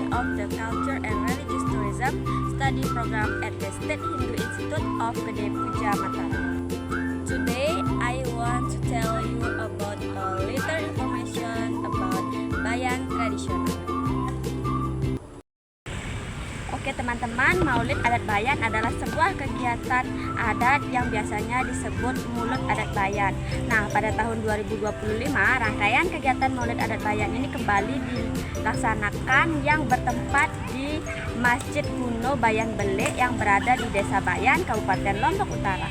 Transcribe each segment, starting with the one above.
Department of the Culture and Religious Tourism Study Program at the State Hindu Institute of Gede Puja Mataram. Today, I want to tell you about a little information about Bayan tradisional. Oke teman-teman, Maulid Adat Bayan adalah sebuah kegiatan adat yang biasanya disebut Mulut Adat Bayan. Nah, pada tahun 2025, rangkaian kegiatan Maulid Adat Bayan ini kembali dilaksanakan yang bertempat di Masjid Kuno Bayan Bele yang berada di Desa Bayan, Kabupaten Lombok Utara.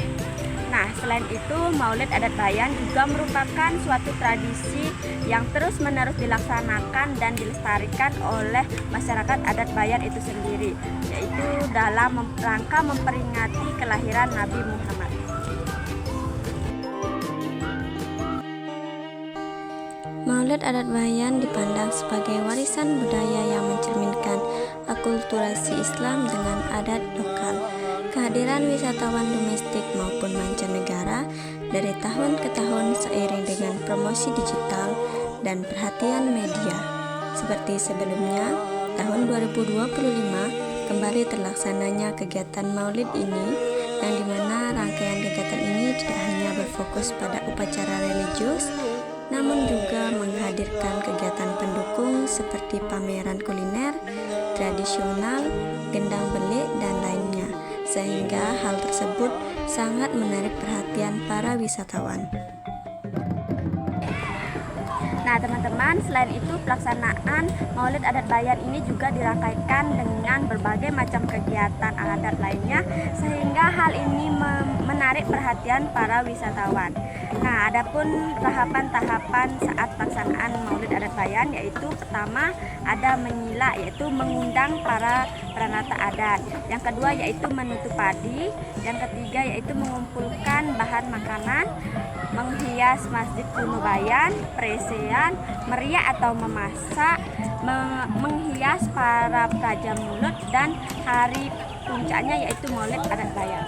Nah, selain itu, Maulid Adat Bayan juga merupakan suatu tradisi yang terus-menerus dilaksanakan dan dilestarikan oleh masyarakat adat Bayan itu sendiri, yaitu dalam rangka memperingati kelahiran Nabi Muhammad. Maulid Adat Bayan dipandang sebagai warisan budaya yang mencerminkan akulturasi Islam dengan adat lokal. Kehadiran wisatawan domestik maupun mancanegara dari tahun ke tahun seiring dengan promosi digital dan perhatian media. Seperti sebelumnya, tahun 2025 kembali terlaksananya kegiatan Maulid ini, yang dimana rangkaian kegiatan ini tidak hanya berfokus pada upacara religius, namun juga menghadirkan kegiatan pendukung seperti pameran kuliner, tradisional, gendang belik, dan lainnya, sehingga hal tersebut sangat menarik perhatian para wisatawan. Nah teman-teman, selain itu pelaksanaan Maulid Adat Bayan ini juga dirangkaikan dengan berbagai macam kegiatan adat lainnya, sehingga hal ini menarik perhatian para wisatawan. Nah, adapun tahapan-tahapan saat pelaksanaan Maulid Adat Bayan, yaitu pertama ada menyila, yaitu mengundang para peranata adat. Yang kedua yaitu menutup padi. Yang ketiga yaitu mengumpulkan bahan makanan, menghias Masjid Kuno Bayan, presean, meriah atau memasak, menghias para praja mulut, dan hari puncaknya yaitu Maulid Adat Bayan.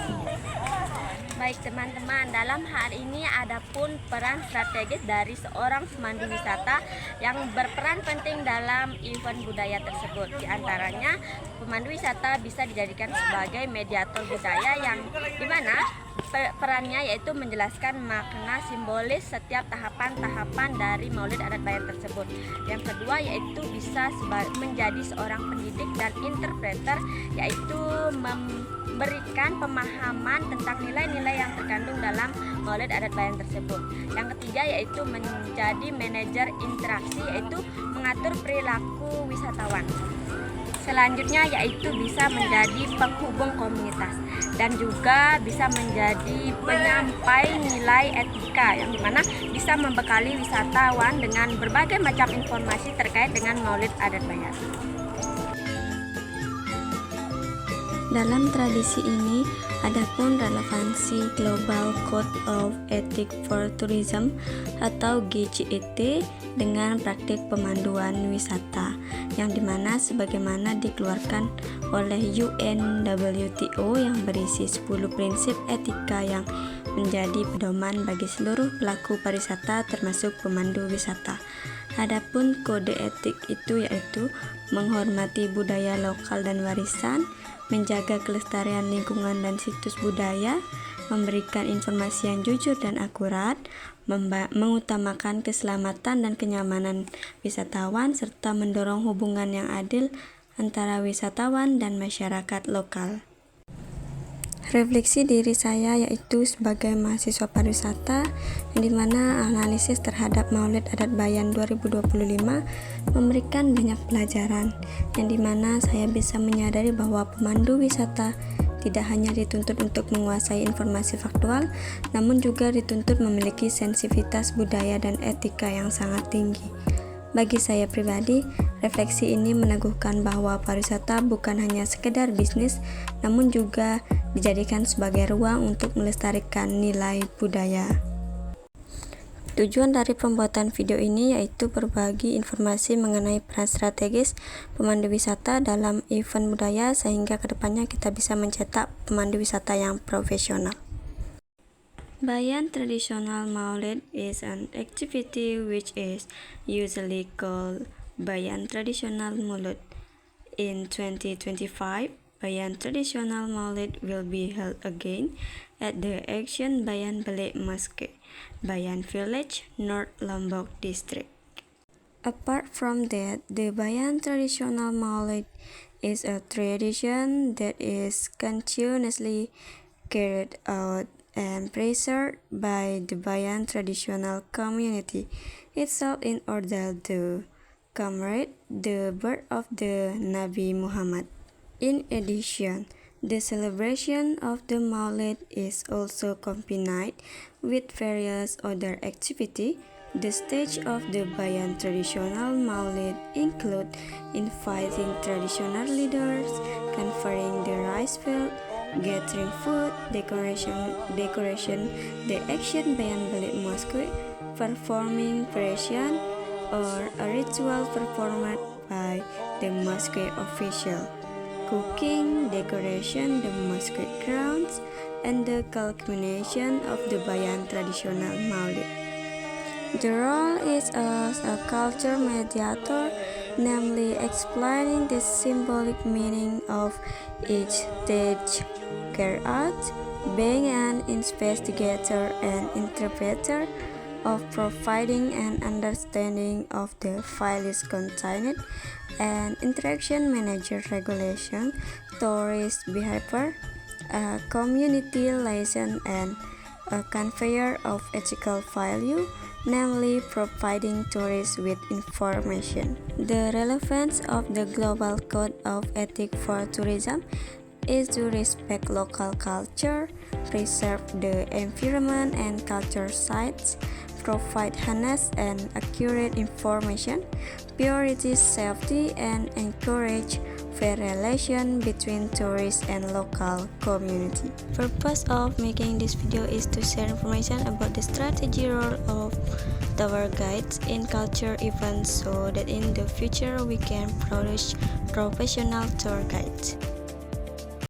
Baik teman-teman, dalam hal ini ada pun peran strategis dari seorang pemandu wisata yang berperan penting dalam event budaya tersebut. Di antaranya, pemandu wisata bisa dijadikan sebagai mediator budaya yang dimana perannya yaitu menjelaskan makna simbolis setiap tahapan-tahapan dari Maulid Adat Bayan tersebut. Yang kedua yaitu bisa menjadi seorang pendidik dan interpreter, yaitu memberikan pemahaman tentang nilai-nilai yang terkandung dalam Maulid Adat Bayan tersebut. Yang ketiga yaitu menjadi manajer interaksi, yaitu mengatur perilaku wisatawan. Selanjutnya yaitu bisa menjadi penghubung komunitas dan juga bisa menjadi penyampai nilai etika, yang dimana bisa membekali wisatawan dengan berbagai macam informasi terkait dengan Maulid Adat Bayan. Dalam tradisi ini, ada pun relevansi Global Code of Ethics for Tourism atau GCET dengan praktik pemanduan wisata, yang dimana sebagaimana dikeluarkan oleh UNWTO yang berisi 10 prinsip etika yang menjadi pedoman bagi seluruh pelaku pariwisata termasuk pemandu wisata. Adapun kode etik itu yaitu menghormati budaya lokal dan warisan, menjaga kelestarian lingkungan dan situs budaya, memberikan informasi yang jujur dan akurat, mengutamakan keselamatan dan kenyamanan wisatawan, serta mendorong hubungan yang adil antara wisatawan dan masyarakat lokal. Refleksi diri saya yaitu sebagai mahasiswa pariwisata, yang dimana analisis terhadap Maulid Adat Bayan 2025 memberikan banyak pelajaran, yang dimana saya bisa menyadari bahwa pemandu wisata tidak hanya dituntut untuk menguasai informasi faktual, namun juga dituntut memiliki sensitivitas budaya dan etika yang sangat tinggi. Bagi saya pribadi, refleksi ini meneguhkan bahwa pariwisata bukan hanya sekedar bisnis, namun juga dijadikan sebagai ruang untuk melestarikan nilai budaya. Tujuan dari pembuatan video ini yaitu berbagi informasi mengenai peran strategis pemandu wisata dalam event budaya, sehingga kedepannya kita bisa mencetak pemandu wisata yang profesional. Bayan traditional Maulid is an activity which is usually called Bayan traditional Mulut. In 2025, Bayan Traditional Maulid will be held again at the Action Bayan Balik Mosque, Bayan Village, North Lombok District. Apart from that, the Bayan Traditional Maulid is a tradition that is continuously carried out and preserved by the Bayan traditional community itself in order to commemorate the birth of the Nabi Muhammad. In addition, the celebration of the Maulid is also combined with various other activities. The stage of the Bayan traditional Maulid include inviting traditional leaders, conferring the rice field, gathering food, decoration, the Action Bayan Balik Mosque, performing paration, or a ritual performed by the mosque official, cooking, decoration the mosque grounds, and the culmination of the Bayan traditional Maulid. The role is as a culture mediator, namely explaining the symbolic meaning of each stage carried out, being an investigator and interpreter, of providing an understanding of the values contained, and interaction manager regulation, tourist behavior, a community liaison, and a conveyor of ethical value, namely providing tourists with information. The relevance of the Global Code of Ethics for Tourism is to respect local culture, preserve the environment and culture sites, provide honest and accurate information, prioritize safety, and encourage fair relation between tourists and local community. Purpose of making this video is to share information about the strategy role of tour guides in culture events so that in the future we can produce professional tour guides.